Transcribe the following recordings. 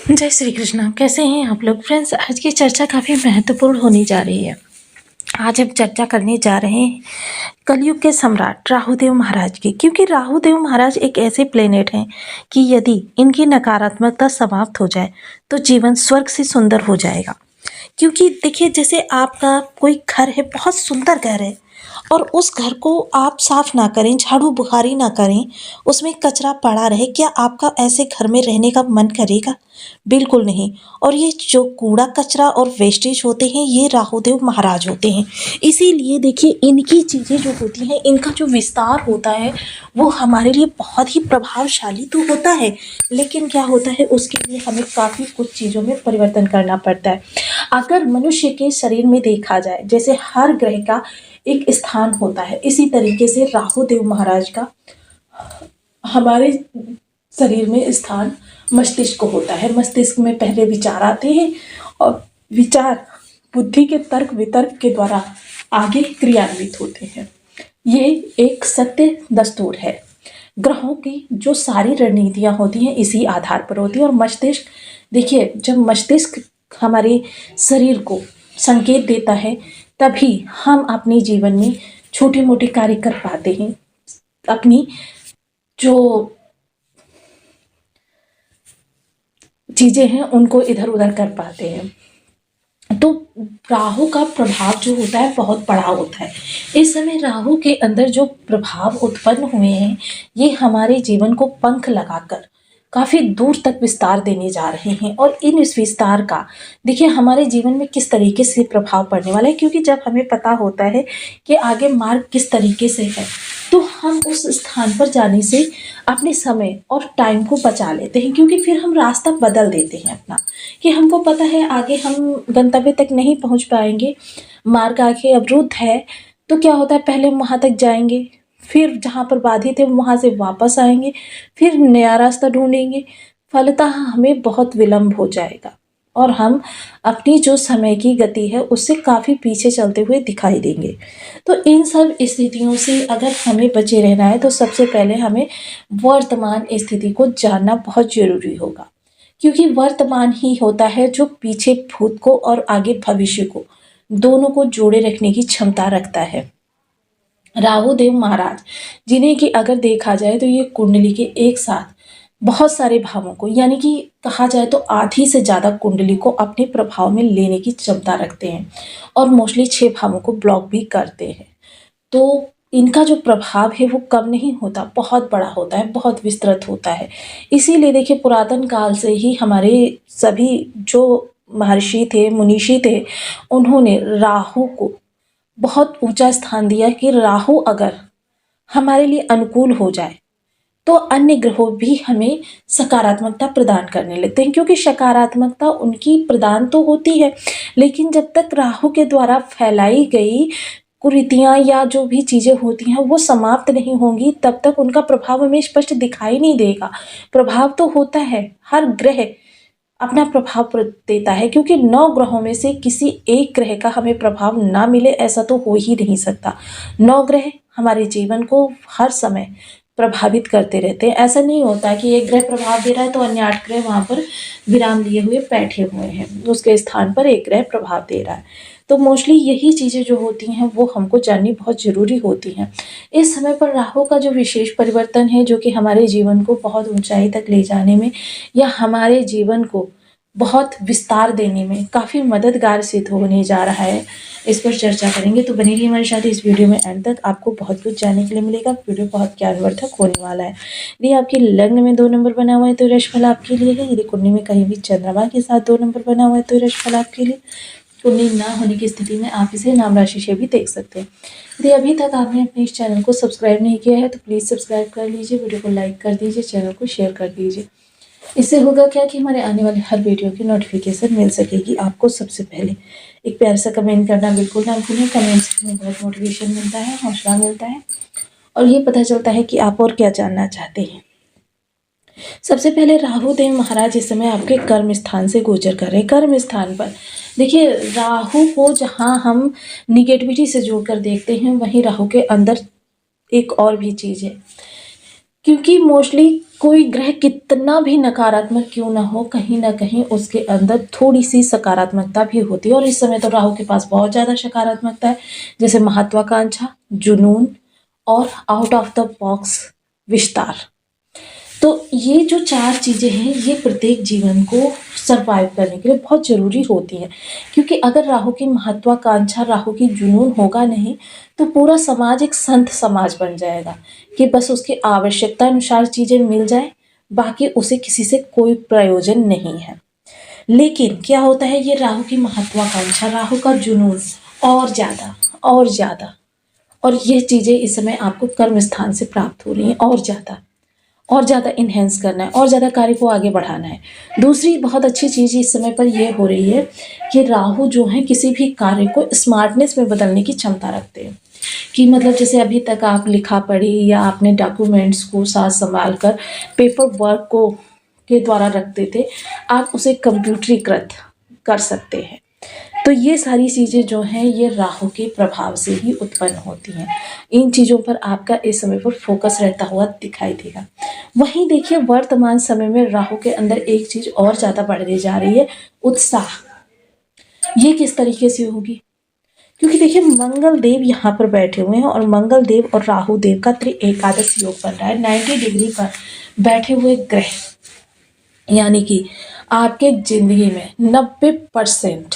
जय श्री कृष्ण। कैसे हैं आप लोग फ्रेंड्स? आज की चर्चा काफ़ी महत्वपूर्ण होने जा रही है। आज हम चर्चा करने जा रहे हैं कलयुग के सम्राट राहुदेव महाराज की, क्योंकि राहुदेव महाराज एक ऐसे प्लेनेट हैं कि यदि इनकी नकारात्मकता समाप्त हो जाए तो जीवन स्वर्ग से सुंदर हो जाएगा। क्योंकि देखिए, जैसे आपका कोई घर है, बहुत सुंदर घर है, और उस घर को आप साफ ना करें, झाड़ू बुहारी ना करें, उसमें कचरा पड़ा रहे, क्या आपका ऐसे घर में रहने का मन करेगा? बिल्कुल नहीं। और ये जो कूड़ा कचरा और वेस्टेज होते हैं, ये राहुदेव महाराज होते हैं। इसीलिए देखिए, इनकी चीज़ें जो होती हैं, इनका जो विस्तार होता है वो हमारे लिए बहुत ही प्रभावशाली तो होता है, लेकिन क्या होता है, उसके लिए हमें काफ़ी कुछ चीज़ों में परिवर्तन करना पड़ता है। अगर मनुष्य के शरीर में देखा जाए, जैसे हर ग्रह का एक स्थान होता है, इसी तरीके से राहुदेव महाराज का हमारे शरीर में स्थान मस्तिष्क को होता है। मस्तिष्क में पहले विचार आते हैं और विचार बुद्धि के तर्क वितर्क के द्वारा आगे क्रियान्वित होते हैं। ये एक सत्य दस्तूर है। ग्रहों की जो सारी रणनीतियाँ होती हैं इसी आधार पर होती है। और मस्तिष्क, देखिए, जब मस्तिष्क हमारे शरीर को संकेत देता है तभी हम अपने जीवन में छोटे मोटे कार्य कर पाते हैं, अपनी जो चीज़ें हैं उनको इधर उधर कर पाते हैं। तो राहु का प्रभाव जो होता है बहुत बड़ा होता है। इस समय राहु के अंदर जो प्रभाव उत्पन्न हुए हैं, ये हमारे जीवन को पंख लगाकर काफ़ी दूर तक विस्तार देने जा रहे हैं। और इस विस्तार का देखिए हमारे जीवन में किस तरीके से प्रभाव पड़ने वाला है, क्योंकि जब हमें पता होता है कि आगे मार्ग किस तरीके से है, तो हम उस स्थान पर जाने से अपने समय और टाइम को बचा लेते हैं। क्योंकि फिर हम रास्ता बदल देते हैं अपना, कि हमको पता है आगे हम गंतव्य तक नहीं पहुंच पाएंगे, मार्ग आगे अवरुद्ध है। तो क्या होता है, पहले वहां तक जाएंगे, फिर जहाँ पर बाधित है वहाँ से वापस आएंगे, फिर नया रास्ता ढूंढेंगे। फलतः हमें बहुत विलंब हो जाएगा और हम अपनी जो समय की गति है उससे काफ़ी पीछे चलते हुए दिखाई देंगे। तो इन सब स्थितियों से अगर हमें बचे रहना है तो सबसे पहले हमें वर्तमान स्थिति को जानना बहुत ज़रूरी होगा, क्योंकि वर्तमान ही होता है जो पीछे भूत को और आगे भविष्य को दोनों को जोड़े रखने की क्षमता रखता है। राहुदेव महाराज, जिन्हें कि अगर देखा जाए तो ये कुंडली के एक साथ बहुत सारे भावों को, यानी कि कहा जाए तो आधी से ज़्यादा कुंडली को अपने प्रभाव में लेने की क्षमता रखते हैं, और मोस्टली 6 भावों को ब्लॉक भी करते हैं। तो इनका जो प्रभाव है वो कम नहीं होता, बहुत बड़ा होता है, बहुत विस्तृत होता है। इसीलिए देखिए, पुरातन काल से ही हमारे सभी जो महर्षि थे, मुनीषी थे, उन्होंने राहु को बहुत ऊंचा स्थान दिया कि राहु अगर हमारे लिए अनुकूल हो जाए तो अन्य ग्रहों भी हमें सकारात्मकता प्रदान करने लगते हैं। क्योंकि सकारात्मकता उनकी प्रदान तो होती है, लेकिन जब तक राहु के द्वारा फैलाई गई कुरीतियाँ या जो भी चीज़ें होती हैं वो समाप्त नहीं होंगी, तब तक उनका प्रभाव हमें स्पष्ट दिखाई नहीं देगा। प्रभाव तो होता है, हर ग्रह अपना प्रभाव देता है, क्योंकि 9 ग्रहों में से किसी एक ग्रह का हमें प्रभाव ना मिले ऐसा तो हो ही नहीं सकता। 9 ग्रह हमारे जीवन को हर समय प्रभावित करते रहते हैं। ऐसा नहीं होता कि एक ग्रह प्रभाव दे रहा है तो अन्य 8 ग्रह वहाँ पर विराम लिए हुए बैठे हुए हैं, उसके स्थान पर एक ग्रह प्रभाव दे रहा है। तो मोस्टली यही चीज़ें जो होती हैं वो हमको जाननी बहुत ज़रूरी होती हैं। इस समय पर राहु का जो विशेष परिवर्तन है, जो कि हमारे जीवन को बहुत ऊंचाई तक ले जाने में या हमारे जीवन को बहुत विस्तार देने में काफ़ी मददगार सिद्ध होने जा रहा है, इस पर चर्चा करेंगे। तो बने रहिए हमारे साथ इस वीडियो में एंड तक, आपको बहुत कुछ जानने के लिए मिलेगा। वीडियो बहुत ज्ञानवर्धक होने वाला है। यदि आपके लग्न में 2 नंबर बना हुआ है तो यशफल आपके लिए है। यदि कुंडली में कहीं भी चंद्रमा के साथ 2 नंबर बना हुआ है तो यशफल आपके लिए। कुंडली ना होने की स्थिति में आप इसे नाम राशि से भी देख सकते हैं। यदि अभी तक आपने अपने इस चैनल को सब्सक्राइब नहीं किया है तो प्लीज़ सब्सक्राइब कर लीजिए, वीडियो को लाइक कर दीजिए, चैनल को शेयर कर दीजिए। इससे होगा क्या कि हमारे आने वाले हर वीडियो की नोटिफिकेशन मिल सकेगी आपको सबसे पहले। एक प्यार सा कमेंट करना बिल्कुल ना भूलें। कमेंट से हमें बहुत मोटिवेशन मिलता है, हौसला मिलता है, और ये पता चलता है कि आप और क्या जानना चाहते हैं। सबसे पहले राहुदेव महाराज इस समय आपके कर्म स्थान से गोचर कर रहे हैं। कर्म स्थान पर देखिए, राहु को जहाँ हम निगेटिविटी से जोड़कर देखते हैं, वहीं राहु के अंदर एक और भी चीज़ है। क्योंकि मोस्टली कोई ग्रह कितना भी नकारात्मक क्यों ना हो, कहीं न कहीं उसके अंदर थोड़ी-सी सकारात्मकता भी होती है और इस समय तो राहु के पास बहुत ज़्यादा सकारात्मकता है, जैसे महत्वाकांक्षा, जुनून और आउट ऑफ द बॉक्स विस्तार। तो ये जो 4 चीज़ें हैं, ये प्रत्येक जीवन को सर्वाइव करने के लिए बहुत ज़रूरी होती हैं। क्योंकि अगर राहु की महत्वाकांक्षा, राहु की जुनून होगा नहीं, तो पूरा समाज एक संत समाज बन जाएगा कि बस उसकी आवश्यकता अनुसार चीज़ें मिल जाएँ, बाकी उसे किसी से कोई प्रयोजन नहीं है। लेकिन क्या होता है, ये राहु की महत्वाकांक्षा, राहु का जुनून और ज़्यादा और ज़्यादा, और ये चीज़ें इस समय आपको कर्म स्थान से प्राप्त हो रही हैं और ज़्यादा इन्हेंस करना है और ज़्यादा कार्य को आगे बढ़ाना है। दूसरी बहुत अच्छी चीज़ इस समय पर ये हो रही है कि राहु जो है किसी भी कार्य को स्मार्टनेस में बदलने की क्षमता रखते हैं। कि मतलब जैसे अभी तक आप लिखा पढ़ी या आपने डॉक्यूमेंट्स को साथ संभाल कर पेपर वर्क को के द्वारा रखते थे, आप उसे कंप्यूटरीकृत कर सकते हैं। तो ये सारी चीज़ें जो हैं, ये राहु के प्रभाव से ही उत्पन्न होती हैं। इन चीज़ों पर आपका इस समय पर फोकस रहता हुआ दिखाई देगा। वहीं देखिए, वर्तमान समय में राहु के अंदर एक चीज़ और ज़्यादा बढ़ने जा रही है, उत्साह। ये किस तरीके से होगी? क्योंकि देखिए, मंगल देव यहाँ पर बैठे हुए हैं और मंगल देव और राहु देव का त्रिएकादश योग बन रहा है 90 डिग्री पर बैठे हुए ग्रह, यानी कि आपके जिंदगी में 90%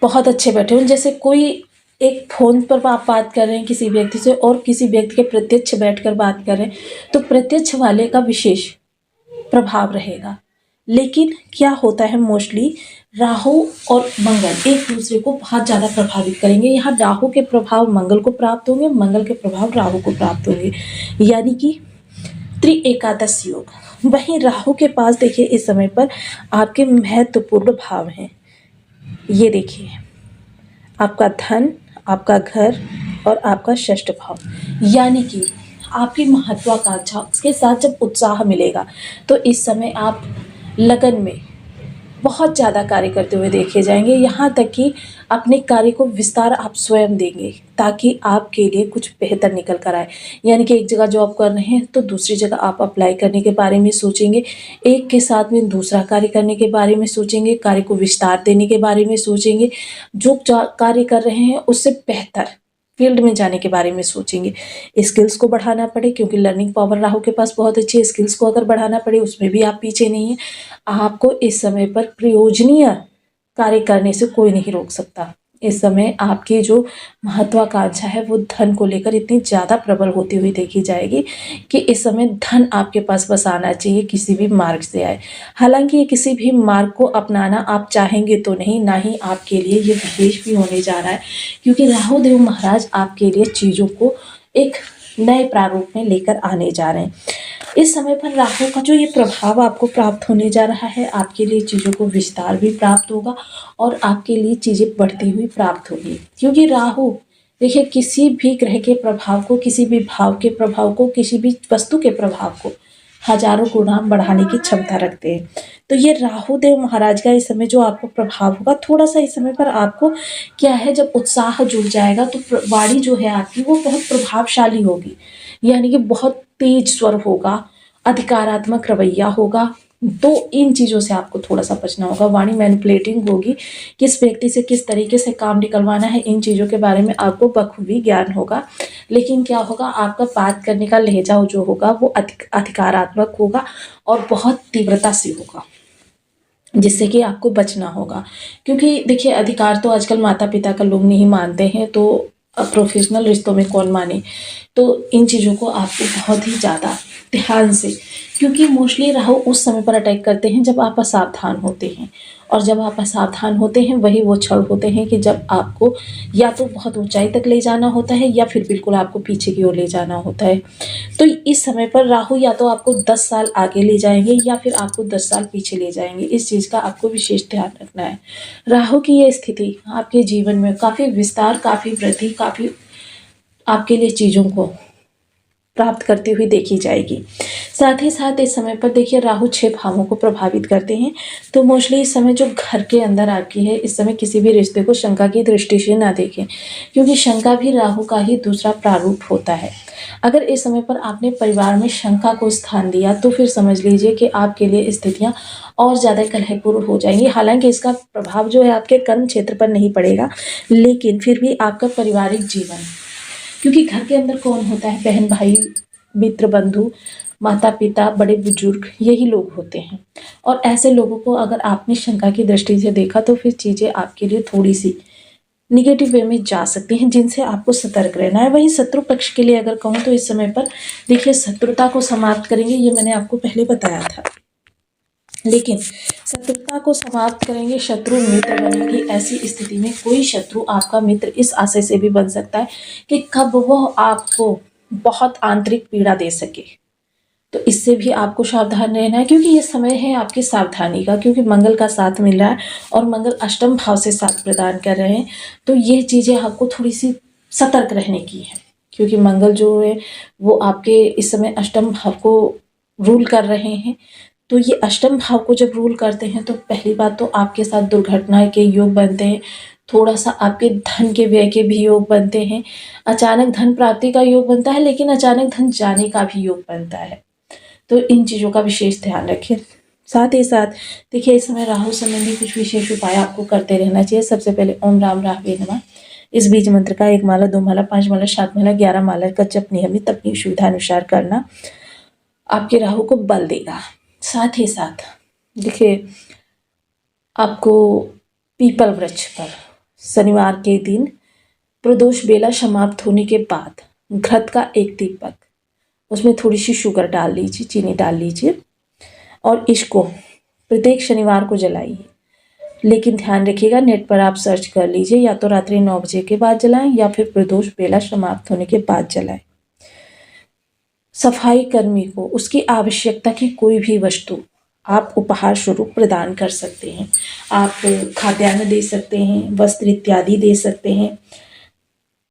बहुत अच्छे बैठे हुए। जैसे कोई एक फ़ोन पर आप बात कर रहे हैं किसी व्यक्ति से और किसी व्यक्ति के प्रत्यक्ष बैठकर बात कर रहे हैं, तो प्रत्यक्ष वाले का विशेष प्रभाव रहेगा। लेकिन क्या होता है, मोस्टली राहु और मंगल एक दूसरे को बहुत ज़्यादा प्रभावित करेंगे। यहाँ राहु के प्रभाव मंगल को प्राप्त होंगे, मंगल के प्रभाव राहु को प्राप्त होंगे, यानी कि त्रिएकादश योग। वहीं राहु के पास देखिए इस समय पर आपके महत्वपूर्ण भाव हैं। ये देखिए, आपका धन, आपका घर और आपका षष्ठ भाव, यानी कि आपकी महत्वाकांक्षा, उसके साथ जब उत्साह मिलेगा तो इस समय आप लगन में बहुत ज़्यादा कार्य करते हुए देखे जाएंगे। यहाँ तक कि अपने कार्य को विस्तार आप स्वयं देंगे ताकि आपके लिए कुछ बेहतर निकल कर आए। यानी कि एक जगह जॉब कर रहे हैं तो दूसरी जगह आप अप्लाई करने के बारे में सोचेंगे, एक के साथ में दूसरा कार्य करने के बारे में सोचेंगे, कार्य को विस्तार देने के बारे में सोचेंगे, जो कार्य कर रहे हैं उससे बेहतर फील्ड में जाने के बारे में सोचेंगे। स्किल्स को बढ़ाना पड़े, क्योंकि लर्निंग पावर राहु के पास बहुत अच्छी है, स्किल्स को अगर बढ़ाना पड़े उसमें भी आप पीछे नहीं हैं। आपको इस समय पर प्रयोजनीय कार्य करने से कोई नहीं रोक सकता। इस समय आपकी जो महत्वाकांक्षा है वो धन को लेकर इतनी ज़्यादा प्रबल होती हुई देखी जाएगी कि इस समय धन आपके पास बस आना चाहिए, किसी भी मार्ग से आए। हालांकि ये किसी भी मार्ग को अपनाना आप चाहेंगे तो नहीं, ना ही आपके लिए ये विशेष भी होने जा रहा है, क्योंकि राहु देव महाराज आपके लिए चीज़ों को एक नए प्रारूप में लेकर आने जा रहे हैं। इस समय पर राहु का जो ये प्रभाव आपको प्राप्त होने जा रहा है, आपके लिए चीज़ों को विस्तार भी प्राप्त होगा और आपके लिए चीज़ें बढ़ती हुई प्राप्त होगी। क्योंकि राहु देखिए, किसी भी ग्रह के प्रभाव को, किसी भी भाव के प्रभाव को, किसी भी वस्तु के प्रभाव को हजारों गुना बढ़ाने की क्षमता रखते हैं। तो ये राहु देव महाराज का इस समय जो आपको प्रभाव होगा, थोड़ा सा इस समय पर आपको क्या है, जब उत्साह जुड़ जाएगा तो वाणी जो है आपकी वो बहुत प्रभावशाली होगी, यानी कि बहुत तेज स्वर होगा, अधिकारात्मक रवैया होगा। तो इन चीज़ों से आपको थोड़ा सा बचना होगा। वाणी मैनिपुलेटिंग होगी, किस व्यक्ति से किस तरीके से काम निकलवाना है, इन चीज़ों के बारे में आपको बखूबी ज्ञान होगा। लेकिन क्या होगा, आपका बात करने का लहजा जो होगा वो अधिकारात्मक होगा और बहुत तीव्रता से होगा, जिससे कि आपको बचना होगा। क्योंकि देखिए, अधिकार तो आजकल माता पिता का लोग नहीं मानते हैं, तो प्रोफेशनल रिश्तों में कौन माने। तो इन चीज़ों को आपको बहुत ही ज़्यादा ध्यान से, क्योंकि मोस्टली राहु उस समय पर अटैक करते हैं जब आप असावधान होते हैं, और जब आप असावधान होते हैं वही वो क्षण होते हैं कि जब आपको या तो बहुत ऊंचाई तक ले जाना होता है या फिर बिल्कुल आपको पीछे की ओर ले जाना होता है। तो इस समय पर राहु या तो आपको 10 साल आगे ले जाएंगे या फिर आपको 10 साल पीछे ले जाएंगे। इस चीज़ का आपको विशेष ध्यान रखना है। राहु की ये स्थिति आपके जीवन में काफ़ी विस्तार, काफ़ी वृद्धि, काफ़ी आपके लिए चीज़ों को प्राप्त करती हुई देखी जाएगी। साथ ही साथ इस समय पर देखिए राहु 6 भावों को प्रभावित करते हैं, तो मोस्टली इस समय जो घर के अंदर आपकी है, इस समय किसी भी रिश्ते को शंका की दृष्टि से ना देखें, क्योंकि शंका भी राहु का ही दूसरा प्रारूप होता है। अगर इस समय पर आपने परिवार में शंका को स्थान दिया तो फिर समझ लीजिए कि आपके लिए स्थितियां और ज़्यादा कलहपूर्ण हो जाएंगी। हालांकि इसका प्रभाव जो है आपके कर्म क्षेत्र पर नहीं पड़ेगा, लेकिन फिर भी आपका पारिवारिक जीवन, क्योंकि घर के अंदर कौन होता है, बहन भाई, मित्र, बंधु, माता पिता, बड़े बुजुर्ग, यही लोग होते हैं। और ऐसे लोगों को अगर आपने शंका की दृष्टि से देखा तो फिर चीज़ें आपके लिए थोड़ी सी निगेटिव वे में जा सकती हैं, जिनसे आपको सतर्क रहना है। वहीं शत्रु पक्ष के लिए अगर कहूँ तो इस समय पर देखिए शत्रुता को समाप्त करेंगे, ये मैंने आपको पहले बताया था, लेकिन शत्रुता को समाप्त करेंगे, शत्रु मित्र बनेगी। ऐसी स्थिति में कोई शत्रु आपका मित्र इस आशय से भी बन सकता है कि कब वो आपको बहुत आंतरिक पीड़ा दे सके, तो इससे भी आपको सावधान रहना है, क्योंकि ये समय है आपकी सावधानी का, क्योंकि मंगल का साथ मिल रहा है और मंगल अष्टम भाव से साथ प्रदान कर रहे हैं, तो ये चीज़ें आपको थोड़ी सी सतर्क रहने की है, क्योंकि मंगल जो है वो आपके इस समय अष्टम भाव को रूल कर रहे हैं। तो ये अष्टम भाव को जब रूल करते हैं तो पहली बात तो आपके साथ दुर्घटना के योग बनते हैं, थोड़ा सा आपके धन के व्यय के भी योग बनते हैं, अचानक धन प्राप्ति का योग बनता है, लेकिन अचानक धन जाने का भी योग बनता है। तो इन चीज़ों का विशेष ध्यान रखें। साथ ही साथ देखिए इस समय राहु संबंधी कुछ विशेष उपाय आपको करते रहना चाहिए। सबसे पहले ओम राम राहवे नमः, इस बीज मंत्र का 1 माला, 2 माला, 5 माला, 7 माला, 11 माला का जप नियमित अपनी सुविधा अनुसार करना आपके राहु को बल देगा। साथ ही साथ देखिए आपको पीपल वृक्ष पर शनिवार के दिन प्रदोष बेला समाप्त होने के बाद घृत का 1 दीपक, उसमें थोड़ी सी शुगर डाल लीजिए, चीनी डाल लीजिए और इसको प्रत्येक शनिवार को जलाइए। लेकिन ध्यान रखिएगा, नेट पर आप सर्च कर लीजिए, या तो रात्रि 9 बजे के बाद जलाएं या फिर प्रदोष बेला समाप्त होने के बाद जलाएं। सफाई कर्मी को उसकी आवश्यकता की कोई भी वस्तु आप उपहार स्वरूप प्रदान कर सकते हैं। आप खाद्यान्न दे सकते हैं, वस्त्र इत्यादि दे सकते हैं।